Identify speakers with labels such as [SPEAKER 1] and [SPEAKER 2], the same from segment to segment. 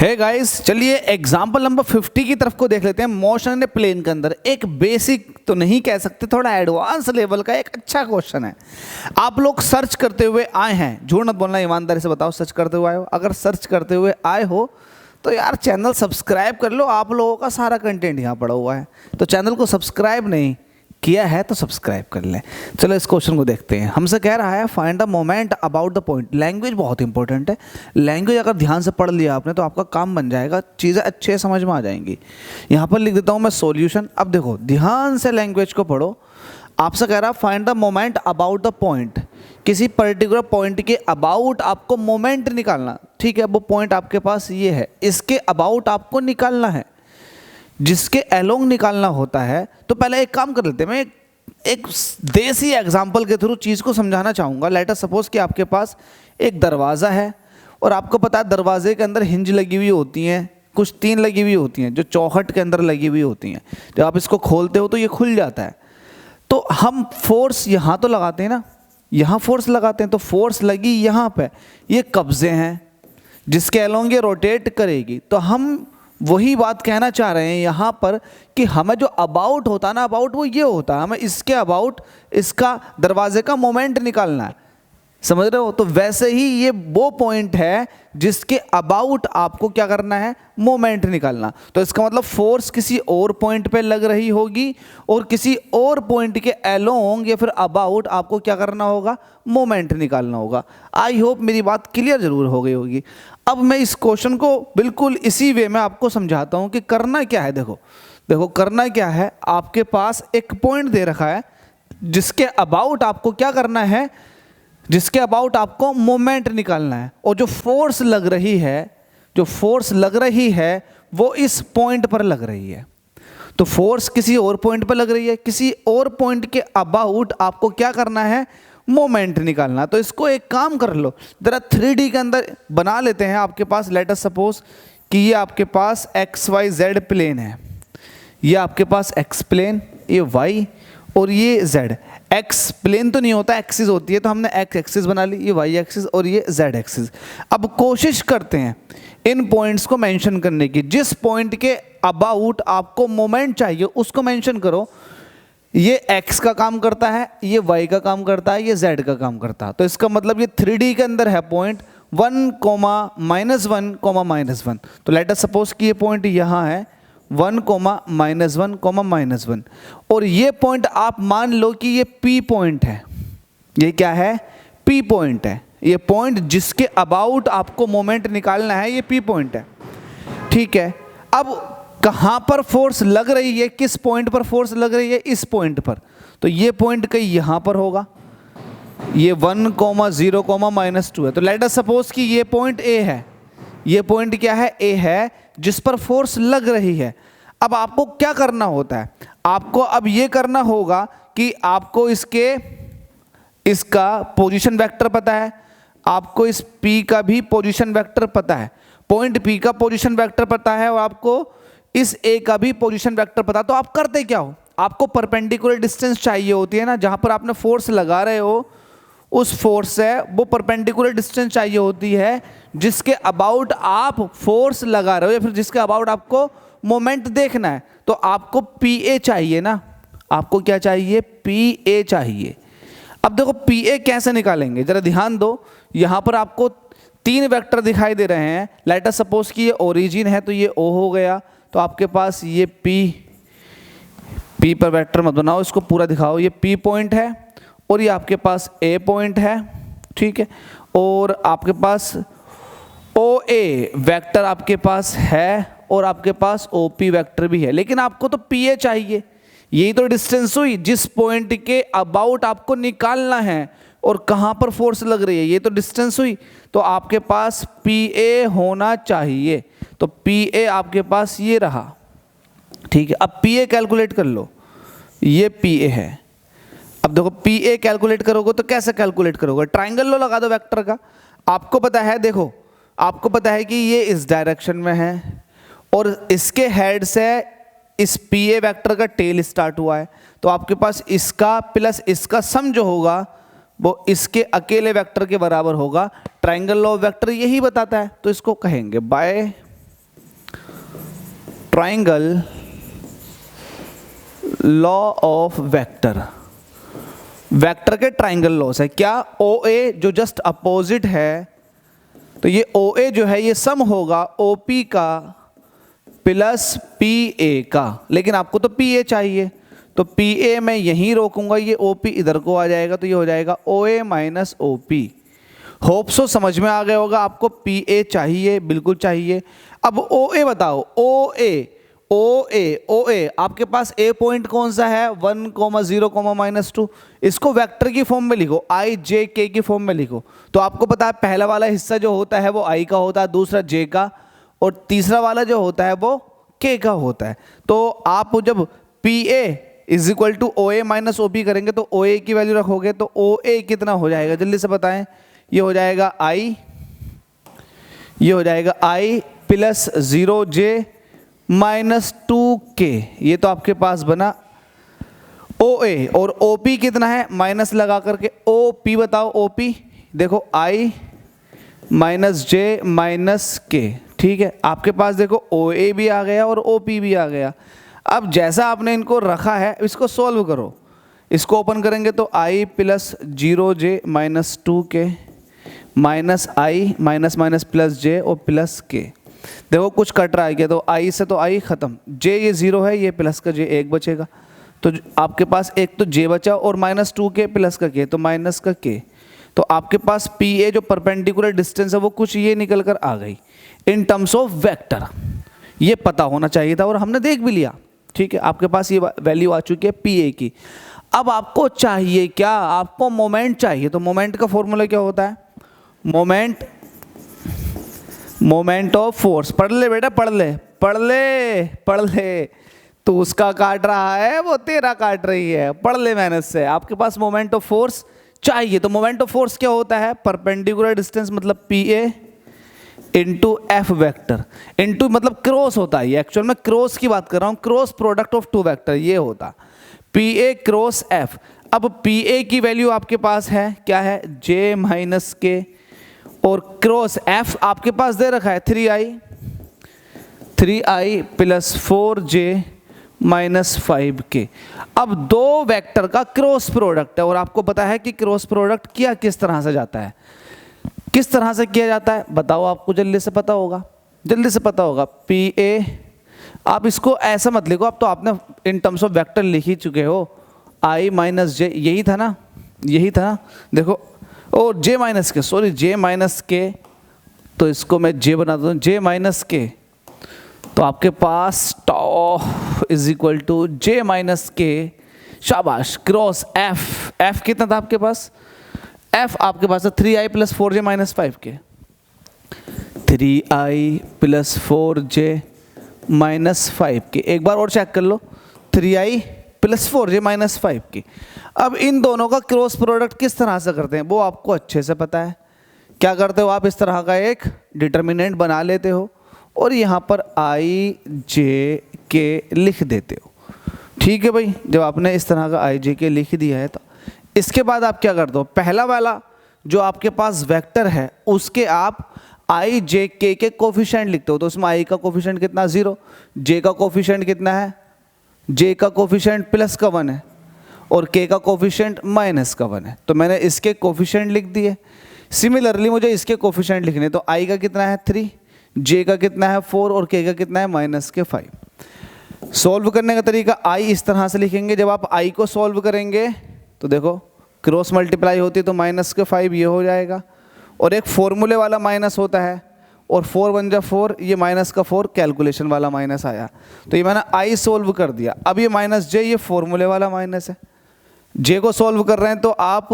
[SPEAKER 1] Hey guys, चलिए example number 50 की तरफ को देख लेते हैं। मोशन इन प्लेन के अंदर एक बेसिक तो नहीं कह सकते, थोड़ा एडवांस लेवल का एक अच्छा क्वेश्चन है। आप लोग सर्च करते हुए आए हैं, झूठ मत बोलना, ईमानदारी से बताओ सर्च करते हुए आए हो। अगर सर्च करते हुए आए हो तो यार चैनल सब्सक्राइब कर लो। आप लोगों का सारा कंटेंट यहाँ पड़ा हुआ है, तो चैनल को सब्सक्राइब नहीं किया है तो सब्सक्राइब कर लें। चलो इस क्वेश्चन को देखते हैं। हमसे कह रहा है find the moment about the point. Language बहुत इंपॉर्टेंट है। लैंग्वेज अगर ध्यान से पढ़ लिया आपने तो आपका काम बन जाएगा, चीज़ें अच्छे समझ में आ जाएंगी। यहाँ पर लिख देता हूँ मैं सॉल्यूशन। अब देखो ध्यान से लैंग्वेज को पढ़ो। आपसे कह रहा है find the moment about the point. किसी पर्टिकुलर पॉइंट के अबाउट आपको मोमेंट निकालना, ठीक है। वो पॉइंट आपके पास ये है, इसके अबाउट आपको निकालना है। जिसके एलोंग निकालना होता है तो पहले एक काम कर लेते हैं। मैं एक देसी एग्जांपल के थ्रू चीज़ को समझाना चाहूँगा। लेट अस सपोज कि आपके पास एक दरवाज़ा है और आपको पता है दरवाजे के अंदर हिंज लगी हुई होती हैं, कुछ 3 लगी हुई होती हैं जो चौखट के अंदर लगी हुई होती हैं। जब आप इसको खोलते हो तो ये खुल जाता है। तो हम फोर्स यहाँ तो लगाते हैं ना, यहाँ फोर्स लगाते हैं, तो फोर्स लगी यहाँ पे, ये कब्जे हैं जिसके एलोंग ये रोटेट करेगी। तो हम वही बात कहना चाह रहे हैं यहाँ पर कि हमें जो अबाउट होता है ना, अबाउट वो ये होता है, हमें इसके अबाउट इसका दरवाजे का मोमेंट निकालना है। समझ रहे हो? तो वैसे ही ये वो पॉइंट है जिसके अबाउट आपको क्या करना है, मोमेंट निकालना। तो इसका मतलब फोर्स किसी और पॉइंट पे लग रही होगी और किसी और पॉइंट के अलोंग या फिर अबाउट आपको क्या करना होगा, मोमेंट निकालना होगा। आई होप मेरी बात क्लियर जरूर हो गई होगी। अब मैं इस क्वेश्चन को बिल्कुल इसी वे में आपको समझाता हूँ कि करना क्या है। देखो करना क्या है। आपके पास एक पॉइंट दे रखा है जिसके अबाउट आपको क्या करना है, जिसके अबाउट आपको मोमेंट निकालना है। और जो फोर्स लग रही है वो इस पॉइंट पर लग रही है। तो फोर्स किसी और पॉइंट पर लग रही है, किसी और पॉइंट के अबाउट आपको क्या करना है, मोमेंट निकालना। तो इसको एक काम कर लो, जरा 3D के अंदर बना लेते हैं। आपके पास लेट अस सपोज कि ये आपके पास XYZ प्लेन है, ये आपके पास X प्लेन, ये Y और ये Z। X प्लेन तो नहीं होता, एक्सिस होती है, तो हमने X एक्सिस बना ली, ये Y एक्सिस और ये Z एक्सिस। अब कोशिश करते हैं इन पॉइंट्स को मेंशन करने की। जिस पॉइंट के अबाउट आपको मोमेंट चाहिए उसको मेंशन करो। ये X का काम करता है, ये Y का काम करता है, ये Z का काम करता है। तो इसका मतलब ये 3D के अंदर है पॉइंट 1, -1, -1। तो लेट अस सपोज कि ये पॉइंट यहाँ है 1, -1, -1। और ये पॉइंट आप मान लो कि ये P पॉइंट है। ये क्या है, P पॉइंट है। ये पॉइंट जिसके अबाउट आपको मोमेंट निकालना है, ये P पॉइंट है, ठीक है। अब कहाँ पर फोर्स लग रही है, किस पॉइंट पर फोर्स लग रही है, इस पॉइंट पर। तो ये पॉइंट कहीं यहाँ पर होगा, ये 1, 0, -2 है। तो लेट अस सपोज कि ये पॉइंट A है। ये पॉइंट क्या है, A है, जिस पर फोर्स लग रही है। अब आपको क्या करना होता है, आपको अब ये करना होगा कि आपको इसका पोजीशन वेक्टर पता है, आपको इस P का भी पोजीशन वेक्टर पता है, पॉइंट P का पोजीशन वेक्टर पता है और आपको इस A का भी पोजीशन वेक्टर पता। तो आप करते क्या हो, आपको परपेंडिकुलर डिस्टेंस चाहिए होती है ना, जहां पर आपने फोर्स लगा रहे हो उस फोर्स से वो परपेंडिकुलर डिस्टेंस चाहिए होती है जिसके अबाउट आप फोर्स लगा रहे हो या फिर जिसके अबाउट आपको मोमेंट देखना है। तो आपको PA चाहिए ना, आपको क्या चाहिए, PA चाहिए। अब देखो PA कैसे निकालेंगे, जरा ध्यान दो। यहां पर आपको 3 वेक्टर दिखाई दे रहे हैं। लेट अस सपोज कि ये ओरिजिन है तो ये O हो गया। तो आपके पास ये P पर वेक्टर मत बनाओ, इसको पूरा दिखाओ। ये P पॉइंट है और ये आपके पास A पॉइंट है, ठीक है। और आपके पास OA वेक्टर आपके पास है और आपके पास OP वेक्टर भी है। लेकिन आपको तो PA चाहिए। यही तो डिस्टेंस हुई जिस पॉइंट के अबाउट आपको निकालना है और कहाँ पर फोर्स लग रही है, ये तो डिस्टेंस हुई। तो आपके पास PA होना चाहिए। तो PA आपके पास ये रहा, ठीक है। अब PA कैलकुलेट कर लो, ये PA है। अब देखो PA कैलकुलेट करोगे तो कैसे कैलकुलेट करोगे, ट्राइंगल लो लगा दो वेक्टर का। आपको पता है, देखो आपको पता है कि ये इस डायरेक्शन में है और इसके हेड से इस PA वेक्टर का टेल स्टार्ट हुआ है। तो आपके पास इसका प्लस इसका सम जो होगा वो इसके अकेले वेक्टर के बराबर होगा। ट्राइंगल लॉ ऑफ वेक्टर यही बताता है। तो इसको कहेंगे by triangle law of vector, vector के ट्राइंगल लॉस है क्या, ओ ए जो जस्ट अपोजिट है, तो ये ओ ए जो है ये सम होगा ओ पी का प्लस पी ए का, लेकिन आपको तो पी ए चाहिए, तो पी ए मैं यहीं रोकूंगा, ये ओ पी इधर को आ जाएगा, तो ये हो जाएगा O A minus O P. Hope so समझ में आ गया होगा, आपको पी ए चाहिए, बिल्कुल चाहिए। अब ओ ए बताओ, ओ ए आपके पास ए पॉइंट कौन सा है, 1, 0, -2, इसको वेक्टर की फॉर्म में लिखो, आई जे के की फॉर्म में लिखो। तो आपको पता है पहला वाला हिस्सा जो होता है वो आई का होता है, दूसरा जे का, और तीसरा वाला जो होता है वो के का होता है। तो आप जब P A is equal to O A minus O P करेंगे तो ओ ए की वैल्यू रखोगे तो ओ ए कितना हो जाएगा, जल्दी से बताएं। ये हो जाएगा आई, ये हो जाएगा आई प्लस 0j -2k, ये तो आपके पास बना ओ ए, और ओ पी कितना है, माइनस लगा करके ओ पी बताओ, ओ पी देखो आई -j -k, ठीक है। आपके पास देखो ओ ए भी आ गया और ओ पी भी आ गया। अब जैसा आपने इनको रखा है इसको सॉल्व करो, इसको ओपन करेंगे तो आई प्लस 0j -2k माइनस आई माइनस माइनस प्लस जे और प्लस के, देखो कुछ कट रहा है क्या, तो आई से तो आई खत्म, जे ये 0 है, ये प्लस का जे 1 बचेगा, तो आपके पास एक तो जे बचा और -2k प्लस का के, तो माइनस का के, तो आपके पास पी ए जो परपेंडिकुलर डिस्टेंस है वो कुछ ये निकल कर आ गई इन टर्म्स ऑफ वेक्टर। ये पता होना चाहिए था और हमने देख भी लिया, ठीक है। आपके पास ये वैल्यू आ चुकी है पी ए की। अब आपको चाहिए क्या, आपको मोमेंट चाहिए, तो मोमेंट का फॉर्मूला क्या होता है, मोमेंट ऑफ फोर्स। पढ़ ले बेटा, पढ़ ले, तो उसका काट रहा है वो तेरा काट रही है, पढ़ ले मेहनत से। आपके पास मोमेंट ऑफ फोर्स चाहिए, तो मोमेंट ऑफ फोर्स क्या होता है, परपेंडिकुलर डिस्टेंस मतलब P A into F vector, into मतलब क्रॉस होता है, एक्चुअल में क्रॉस की बात कर रहा हूँ, क्रॉस प्रोडक्ट ऑफ 2 वेक्टर ये होता पी ए क्रॉस एफ। अब पी ए की वैल्यू आपके पास है क्या है, जे -k, और क्रॉस एफ आपके पास दे रखा है 3i प्लस 4j -5k। अब 2 वेक्टर का क्रॉस प्रोडक्ट है और आपको पता है कि क्रॉस प्रोडक्ट किया किस तरह से जाता है, किस तरह से किया जाता है बताओ, आपको जल्दी से पता होगा, पी ए, आप इसको ऐसा मत लिखो, अब तो आपने इन टर्म्स ऑफ वेक्टर लिख ही चुके हो, i - j, यही था ना, देखो, और j -k, तो इसको मैं j बना दूँ, j -k, तो आपके पास tau is equal to j -k, शाबाश, क्रॉस f कितना था आपके पास, f आपके पास है 3i plus 4j -5k, 3i plus 4j -5k, एक बार और चेक कर लो, 3i प्लस 4j -5k। अब इन दोनों का क्रॉस प्रोडक्ट किस तरह से करते हैं वो आपको अच्छे से पता है। क्या करते हो आप, इस तरह का एक डिटर्मिनेंट बना लेते हो और यहाँ पर i j k लिख देते हो, ठीक है भाई। जब आपने इस तरह का i j k लिख दिया है तो इसके बाद आप क्या करते हो, पहला वाला जो आपके पास वेक्टर है उसके आप i j k के कोफिशिएंट लिखते हो, तो उसमें i का कोफिशिएंट कितना 0, j का कोफिशिएंट कितना है, j का कोफिशिएंट प्लस का 1 है और k का कोफिशिएंट माइनस का 1 है, तो मैंने इसके कोफिशिएंट लिख दिए। सिमिलरली मुझे इसके कोफिशिएंट लिखने, तो i का कितना है 3, j का कितना है 4 और k का कितना है -5। सॉल्व करने का तरीका i इस तरह से लिखेंगे, जब आप i को सॉल्व करेंगे तो देखो क्रॉस मल्टीप्लाई होती है तो -5 ये हो जाएगा, और एक फॉर्मूले वाला माइनस होता है, और 4 1 जा 4, ये -4 कैलकुलेशन वाला माइनस आया, तो ये मैंने i सॉल्व कर दिया। अब ये -j, ये फॉर्मूले वाला माइनस है, j को सॉल्व कर रहे हैं तो आप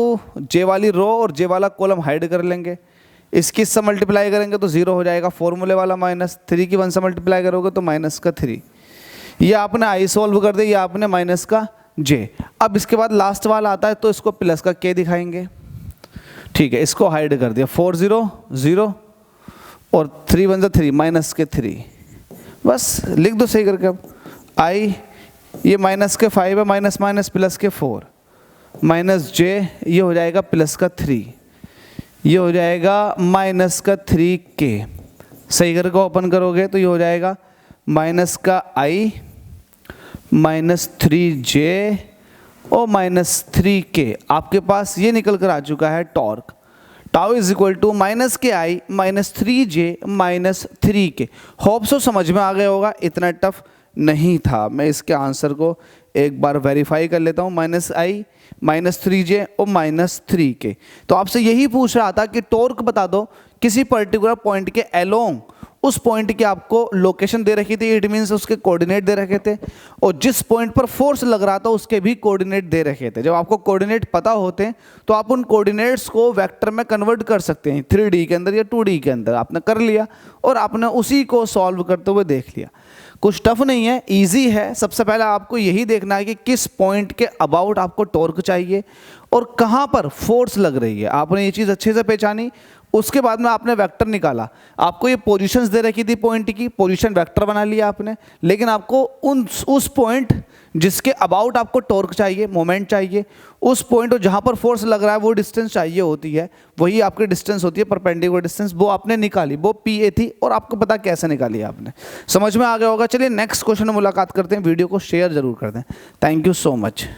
[SPEAKER 1] j वाली रो और j वाला कॉलम हाइड कर लेंगे, इसकी इससे मल्टीप्लाई करेंगे तो 0 हो जाएगा, फॉर्मूले वाला माइनस, 3 की 1 से मल्टीप्लाई करोगे तो -3, ये आपने i सॉल्व कर दिया, ये आपने -j। अब इसके बाद लास्ट वाला आता है तो इसको प्लस का k दिखाएंगे, ठीक है, इसको हाइड कर दिया, 4 0 0 और 3 1 -3, बस लिख दो सही करके। अब i ये -5 है, माइनस प्लस के 4, -j ये हो जाएगा +3, ये हो जाएगा -3k, सही करके ओपन करोगे तो ये हो जाएगा माइनस का आई माइनस 3J और माइनस 3K, आपके पास ये निकल कर आ चुका है torque. Tau is equal to minus K I minus 3J minus 3K। Hope so समझ में आ गया होगा, इतना टफ नहीं था। मैं इसके आंसर को एक बार वेरीफाई कर लेता हूँ, माइनस आई माइनस 3J और माइनस 3K। तो आपसे यही पूछ रहा था कि टॉर्क बता दो किसी पर्टिकुलर पॉइंट के अलोंग, उस पॉइंट की आपको लोकेशन दे रखी थी, इट मीन्स उसके कोऑर्डिनेट दे रखे थे, और जिस पॉइंट पर फोर्स लग रहा था उसके भी कोऑर्डिनेट दे रखे थे। जब आपको कोऑर्डिनेट पता होते हैं तो आप उन कोऑर्डिनेट्स को वेक्टर में कन्वर्ट कर सकते हैं, 3D के अंदर या 2D के अंदर। आपने कर लिया और आपने उसी को सॉल्व करते हुए देख लिया। कुछ टफ नहीं है, इजी है। सबसे पहले आपको यही देखना है कि किस पॉइंट के अबाउट आपको टॉर्क चाहिए और कहाँ पर फोर्स लग रही है। आपने ये चीज़ अच्छे से पहचानी, उसके बाद में आपने वेक्टर निकाला। आपको ये पोजीशंस दे रखी थी पॉइंट की, पोजीशन वेक्टर बना लिया आपने, लेकिन आपको उस पॉइंट जिसके अबाउट आपको टॉर्क चाहिए, मोमेंट चाहिए, उस पॉइंट जहाँ पर फोर्स लग रहा है वो डिस्टेंस चाहिए होती है, वही आपकी डिस्टेंस होती है परपेंडिकुलर डिस्टेंस, वो आपने निकाली, वो PA थी। और आपको पता कैसे निकाली आपने, समझ में आ गया होगा। चलिए नेक्स्ट क्वेश्चन में मुलाकात करते हैं। वीडियो को शेयर जरूर कर दें। Thank you so much.